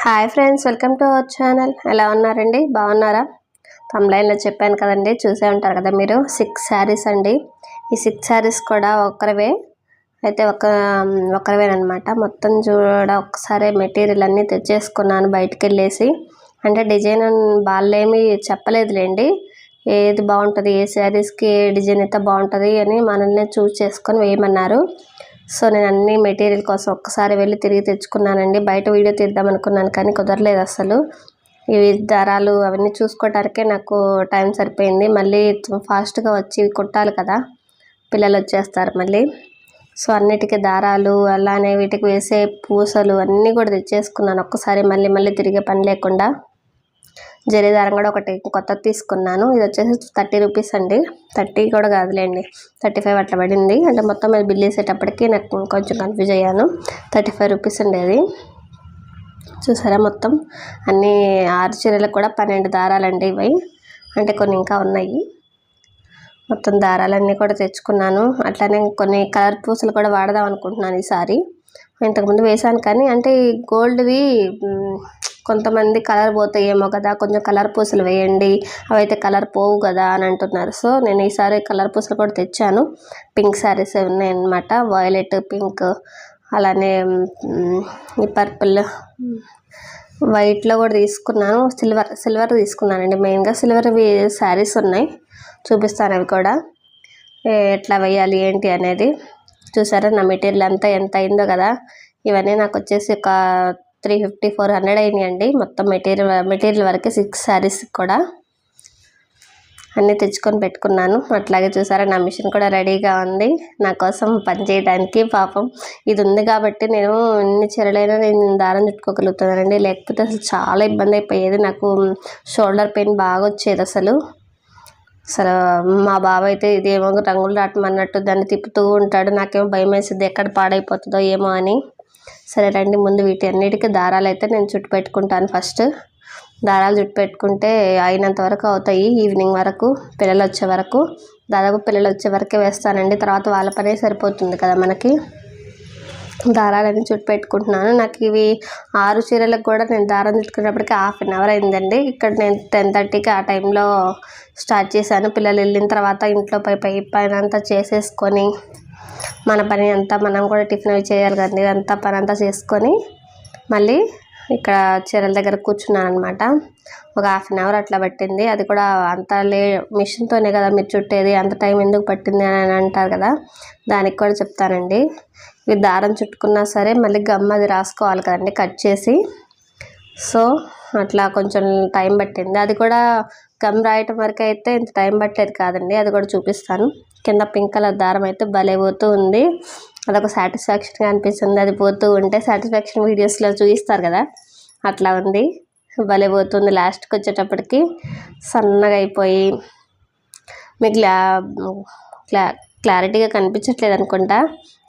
Hi friends, welcome to our channel. ఎలా ఉన్నారండి? బాగున్నారా? తమ్లైన్లో చెప్పాను కదండి, చూసే ఉంటారు కదా మీరు. 6 శారీస్ అండి. ఈ 6 శారీస్ కూడా ఒకరివే అయితే ఒకరివేనమాట. మొత్తం ఒకసారి మెటీరియల్ అన్నీ తెచ్చేసుకున్నాను బయటికి వెళ్ళేసి. అంటే డిజైన్ వాళ్ళేమీ చెప్పలేదులేండి, ఏది బాగుంటుంది, ఏ శారీస్కి ఏ డిజైన్ అయితే బాగుంటుంది అని మనల్ని చూస్ చేసుకొని వేయమన్నారు. సో నేను అన్ని మెటీరియల్ కోసం ఒక్కసారి వెళ్ళి తిరిగి తెచ్చుకున్నానండి. బయట వీడియో తీద్దాం అనుకున్నాను కానీ కుదరలేదు అసలు. ఇవి దారాలు అవన్నీ చూసుకోవటానికే నాకు టైం సరిపోయింది. మళ్ళీ ఫాస్ట్గా వచ్చి కుట్టాలి కదా, పిల్లలు వచ్చేస్తారు మళ్ళీ. సో అన్నిటికీ దారాలు, అలానే వీటికి వేసే పూసలు అన్నీ కూడా తెచ్చేసుకున్నాను ఒక్కసారి, మళ్ళీ తిరిగే పని లేకుండా. జరీ దారం కూడా ఒకటి కొత్తది తీసుకున్నాను. ఇది వచ్చేసి 30 రూపీస్ అండి. 30 కూడా కాదులేండి, 35 అట్లా పడింది. అంటే మొత్తం అది బిల్ వేసేటప్పటికి నాకు కొంచెం కన్ఫ్యూజ్ అయ్యాను. 35 రూపీస్ అండి అది. చూసారా, మొత్తం అన్నీ 6 చీరలకు కూడా 12 దారాలండి ఇవి. అంటే కొన్ని ఇంకా ఉన్నాయి. మొత్తం దారాలన్నీ కూడా తెచ్చుకున్నాను. అట్లానే కొన్ని కలర్ పూసలు కూడా వాడదాం అనుకుంటున్నాను ఈసారి. ఇంతకుముందు వేసాను కానీ అంటే గోల్డ్వి కొంతమంది కలర్ పోతాయేమో కదా, కొంచెం కలర్ పూసలు వేయండి, అవైతే కలర్ పోవు కదా అని అంటున్నారు. సో నేను ఈసారి కలర్ పూసలు కూడా తెచ్చాను. పింక్ శారీస్ ఉన్నాయన్నమాట, వైలెట్, పింక్, అలానే ఈ పర్పుల్, వైట్లో కూడా తీసుకున్నాను. సిల్వర్ తీసుకున్నానండి. మెయిన్గా సిల్వర్వి శారీస్ ఉన్నాయి, చూపిస్తాను అవి కూడా ఎట్లా వేయాలి ఏంటి అనేది. చూసారా నా మెటీరియల్ అంతా ఎంత అయిందో కదా. ఇవన్నీ నాకు వచ్చేసి ఒక 350-400 అయినాయండి మొత్తం మెటీరియల్ వరకు. 6 శారీస్ కూడా అన్నీ తెచ్చుకొని పెట్టుకున్నాను. అట్లాగే చూసారా నా మిషన్ కూడా రెడీగా ఉంది నా కోసం పని చేయడానికి. పాపం ఇది ఉంది కాబట్టి నేను ఎన్ని చీరలైనా నేను దారం చుట్టుకోగలుగుతున్నానండి. లేకపోతే అసలు చాలా ఇబ్బంది అయిపోయేది నాకు. షోల్డర్ పెయిన్ బాగా వచ్చేది అసలు. మా బాబు అయితే ఇదేమో రంగులు రాటమన్నట్టు దాన్ని తిప్పుతూ ఉంటాడు. నాకేమో భయం వేసింది ఎక్కడ పాడైపోతుందో ఏమో అని. సరే రండి, ముందు వీటి అన్నిటికీ దారాలు అయితే నేను చుట్టు పెట్టుకుంటాను. ఫస్ట్ దారాలు చుట్టు పెట్టుకుంటే అయినంత వరకు అవుతాయి. ఈవినింగ్ వరకు పిల్లలు వచ్చే వరకు, దాదాపు పిల్లలు వచ్చే వరకే వేస్తానండి. తర్వాత వాళ్ళ పనే సరిపోతుంది కదా మనకి. దారాలన్నీ చుట్టు పెట్టుకుంటున్నాను. నాకు ఇవి 6 చీరలకు కూడా నేను దారం చుట్టుకునేప్పటికీ 1/2 అవర్ అయిందండి. ఇక్కడ నేను 10:30కి ఆ టైంలో స్టార్ట్ చేశాను. పిల్లలు వెళ్ళిన తర్వాత ఇంట్లో పైన అంతా చేసేసుకొని, మన పని అంతా మనం కూడా టిఫిన్ అవి చేయాలి కదండి, అంతా పని అంతా చేసుకొని మళ్ళీ ఇక్కడ చీరల దగ్గర కూర్చున్నాను అనమాట. ఒక 1/2 అవర్ అట్లా పట్టింది. అది కూడా అంత మిషన్తోనే కదా మీరు చుట్టేది, అంత టైం ఎందుకు పట్టింది అని అంటారు కదా, దానికి కూడా చెప్తానండి. ఇవి దారం చుట్టుకున్నా సరే మళ్ళీ గమ్ అది రాసుకోవాలి కదండి కట్ చేసి. సో అట్లా కొంచెం టైం పట్టింది. అది కూడా గమ్ రాయటం వరకు అయితే ఇంత టైం పట్టలేదు కాదండి, అది కూడా చూపిస్తాను. కింద పింక్ కలర్ దారం అయితే భలే పోతూ ఉంది. అదొక సాటిస్ఫాక్షన్గా అనిపిస్తుంది. అది పోతూ ఉంటే సాటిస్ఫాక్షన్ వీడియోస్లో చూపిస్తారు కదా, అట్లా ఉంది. భలే పోతుంది. లాస్ట్కి వచ్చేటప్పటికి సన్నగా అయిపోయి మీకు క్లారిటీగా కనిపించట్లేదు అనుకుంటా.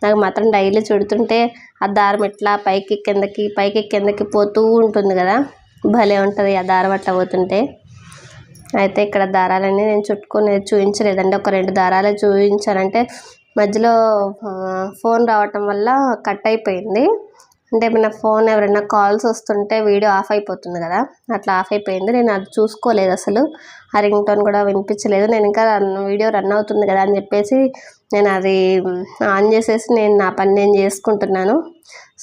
నాకు మాత్రం డైలీ చుడుతుంటే ఆ దారం ఇట్లా పైకి కిందకి పోతూ ఉంటుంది కదా, భలే ఉంటుంది ఆ దారం అట్లా పోతుంటే. అయితే ఇక్కడ దారాలన్నీ నేను చుట్టుకొని చూపించలేదండి, ఒక 2 దారాలే చూపించానంటే మధ్యలో ఫోన్ రావటం వల్ల కట్ అయిపోయింది. అంటే మన ఫోన్ ఎవరైనా కాల్స్ వస్తుంటే వీడియో ఆఫ్ అయిపోతుంది కదా, అట్లా ఆఫ్ అయిపోయింది. నేను అది చూసుకోలేదు అసలు, ఆ రింగ్ టోన్ కూడా వినిపించలేదు. నేను ఇంకా వీడియో రన్ అవుతుంది కదా అని చెప్పేసి నేను అది ఆన్ చేసేసి నేను నా పని నేను చేసుకుంటున్నాను.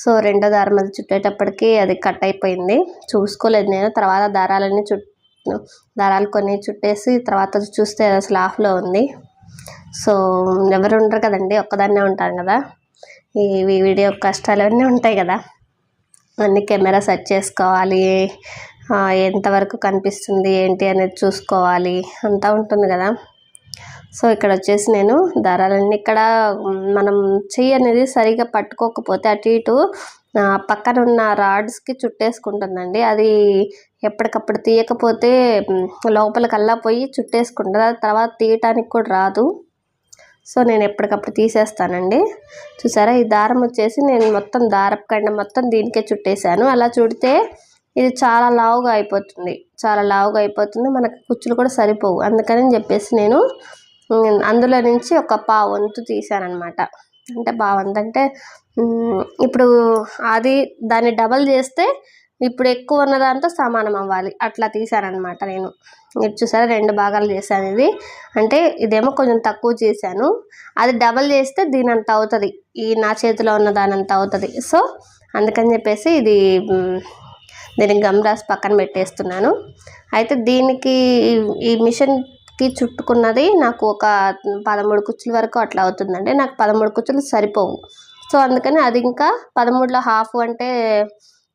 సో రెండో దారం అది చుట్టేటప్పటికి అది కట్ అయిపోయింది, చూసుకోలేదు నేను. తర్వాత దారాలు కొన్ని చుట్టేసి తర్వాత చూస్తే అసలు ఆఫ్లో ఉంది. సో ఎవరు ఉండరు కదండి, ఒక్కదాన్నే ఉంటాను కదా. ఈ వీడియో కష్టాలు అన్నీ ఉంటాయి కదా, అన్ని కెమెరా సెట్ చేసుకోవాలి, ఎంతవరకు కనిపిస్తుంది ఏంటి అనేది చూసుకోవాలి, అంతా ఉంటుంది కదా. సో ఇక్కడ వచ్చేసి నేను దారాలన్నీ ఇక్కడ మనం చెయ్యి అనేది సరిగా పట్టుకోకపోతే అటు ఇటు పక్కన ఉన్న రాడ్స్కి చుట్టేసుకుంటుందండి. అది ఎప్పటికప్పుడు తీయకపోతే లోపలికల్లా పోయి చుట్టేసుకుంటుంది, అది తర్వాత తీయటానికి కూడా రాదు. సో నేను ఎప్పటికప్పుడు తీసేస్తానండి. చూసారా, ఈ దారం వచ్చేసి నేను మొత్తం దారపు కండ మొత్తం దీనికే చుట్టేసాను. అలా చుడితే ఇది చాలా లావుగా అయిపోతుంది, మనకు కుచ్చులు కూడా సరిపోవు. అందుకని చెప్పేసి నేను అందులో నుంచి ఒక పావంతు తీసానమాట. అంటే పావంతు అంటే ఇప్పుడు దాన్ని డబల్ చేస్తే ఇప్పుడు ఎక్కువ ఉన్న దాంతో సమానం అవ్వాలి, అట్లా తీసానమాట నేను. మీరు చూసారా 2 భాగాలు చేశాను ఇది. అంటే ఇదేమో కొంచెం తక్కువ చేశాను, అది డబల్ చేస్తే దీనంత అవుతుంది, ఈ నా చేతిలో ఉన్న దానంత అవుతుంది. సో అందుకని చెప్పేసి దీనికి గమ్ రాసి పక్కన పెట్టేస్తున్నాను. అయితే దీనికి ఈ మిషన్కి చుట్టుకున్నది నాకు ఒక 13 కుచ్చుల వరకు అట్లా అవుతుందండి. నాకు 13 కుచ్చులు సరిపోవు. సో అందుకని అది ఇంకా 13లో హాఫ్ అంటే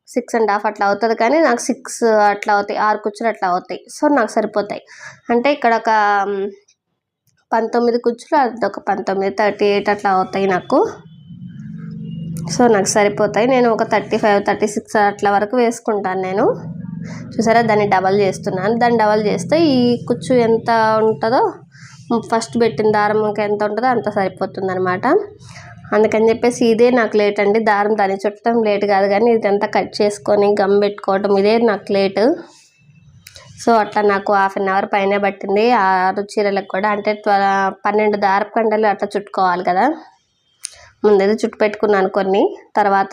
6.5 అట్లా అవుతుంది, కానీ నాకు 6 అట్లా అవుతాయి, 6 కుచ్చులు అట్లా అవుతాయి. సో నాకు సరిపోతాయి. అంటే ఇక్కడ ఒక 19 కుచ్చులు, అదొక 19, 38 అట్లా అవుతాయి నాకు. సో నాకు సరిపోతాయి. నేను ఒక 35, 36 అట్లా వరకు వేసుకుంటాను నేను. చూసారా దాన్ని డబల్ చేస్తున్నాను. దాన్ని డబల్ చేస్తే ఈ కుచ్చు ఎంత ఉంటుందో, ఫస్ట్ పెట్టిన దారం ఇంకా ఎంత ఉంటుందో అంత సరిపోతుంది అనమాట. అందుకని చెప్పేసి ఇదే నాకు లేట్ అండి. దారం దాన్ని చుట్టడం లేట్ కాదు, కానీ ఇదంతా కట్ చేసుకొని గమ్ పెట్టుకోవటం ఇదే నాకు లేటు. సో అట్లా నాకు 1/2 అవర్ పైనే పట్టింది 6 చీరలకు కూడా. అంటే 12 దారపు కండలు అట్లా చుట్టుకోవాలి కదా. ముందైతే చుట్టు పెట్టుకున్నాను కొన్ని, తర్వాత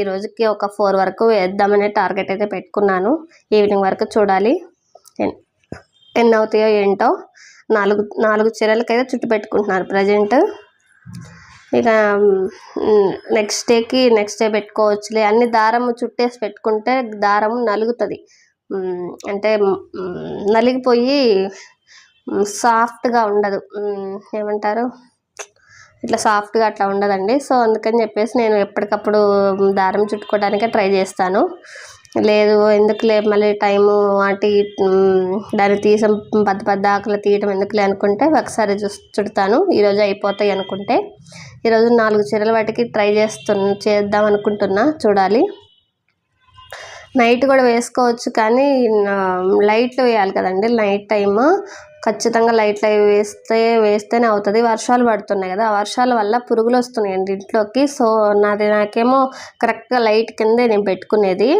ఈ రోజుకి ఒక 4 వరకు వేద్దామనే టార్గెట్ అయితే పెట్టుకున్నాను. ఈవినింగ్ వరకు చూడాలి ఎన్ని అవుతాయో ఏంటో. 4 చీరలకైతే చుట్టు పెట్టుకుంటున్నారు ప్రజెంట్. ఇక నెక్స్ట్ డే పెట్టుకోవచ్చులే. అన్ని దారము చుట్టేసి పెట్టుకుంటే దారము నలుగుతుంది, అంటే నలిగిపోయి సాఫ్ట్గా ఉండదు, ఏమంటారు, ఇట్లా సాఫ్ట్గా అట్లా ఉండదండి. సో అందుకని చెప్పేసి నేను ఎప్పటికప్పుడు దారం చుట్టుకోవడానికే ట్రై చేస్తాను. లేదు ఎందుకులే మళ్ళీ టైము అటు దాన్ని తీసం పెద్ద ఆకులు తీయటం ఎందుకులే అనుకుంటే ఒకసారి చుడతాను. ఈరోజు అయిపోతాయి అనుకుంటే ఈరోజు 4 చీరల వాటికి ట్రై చేద్దాం అనుకుంటున్నా, చూడాలి. నైట్ కూడా వేసుకోవచ్చు, కానీ లైట్లు వేయాలి కదండి. నైట్ టైము ఖచ్చితంగా లైట్లు అవి వేస్తేనే అవుతుంది. వర్షాలు పడుతున్నాయి కదా, ఆ వర్షాల వల్ల పురుగులు వస్తున్నాయండి ఇంట్లోకి. సో నాకేమో కరెక్ట్గా లైట్ కిందే నేను పెట్టుకునేది,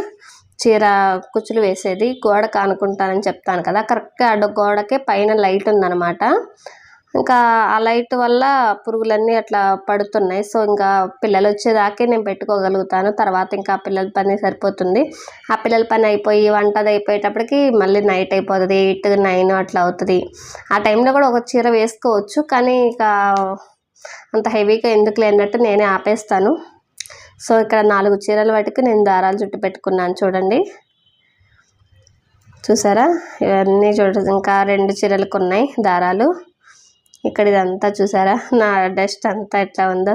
చీర కుచ్చులు వేసేది గోడకు అనుకుంటానని చెప్తాను కదా, కరెక్ట్గా గోడకే పైన లైట్ ఉందన్నమాట. ఇంకా ఆ లైట్ వల్ల పురుగులన్నీ అట్లా పడుతున్నాయి. సో ఇంకా పిల్లలు వచ్చేదాకే నేను పెట్టుకోగలుగుతాను, తర్వాత ఇంకా పిల్లల పని సరిపోతుంది. ఆ పిల్లల పని అయిపోయి వంటది అయిపోయేటప్పటికి మళ్ళీ నైట్ అయిపోతుంది, 8, 9 అట్లా అవుతుంది. ఆ టైంలో కూడా ఒక చీర వేసుకోవచ్చు, కానీ ఇక అంత హెవీగా ఎందుకులే అన్నట్టు నేనే ఆపేస్తాను. సో ఇక్కడ 4 చీరల వాటికి నేను దారాలు చుట్టు పెట్టుకున్నాను చూడండి. చూసారా ఇవన్నీ ఇంకా 2 చీరలకు ఉన్నాయి దారాలు. ఇక్కడ ఇదంతా చూసారా నా డస్ట్ అంతా ఎట్లా ఉందో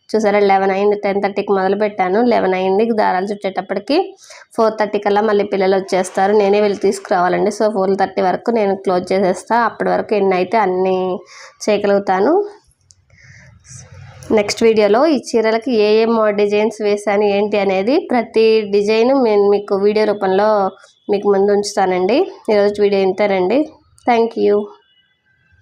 చూసారా. 11 అయింది, 10:30కి మొదలు పెట్టాను, 11 అయింది. దారాలు చుట్టేటప్పటికి 4:30 కల్లా మళ్ళీ పిల్లలు వచ్చేస్తారు, నేనే వెళ్ళి తీసుకురావాలండి. సో 4:30 వరకు నేను క్లోజ్ చేసేస్తా. అప్పటి వరకు ఎన్ని అయితే అన్నీ చేయగలుగుతాను. నెక్స్ట్ వీడియోలో ఈ చీరలకి ఏ డిజైన్స్ వేసాను ఏంటి అనేది ప్రతి డిజైన్ నేను మీకు వీడియో రూపంలో మీకు ముందు ఉంచుతానండి. ఈరోజు వీడియో ఇంతేనండి. Thank you.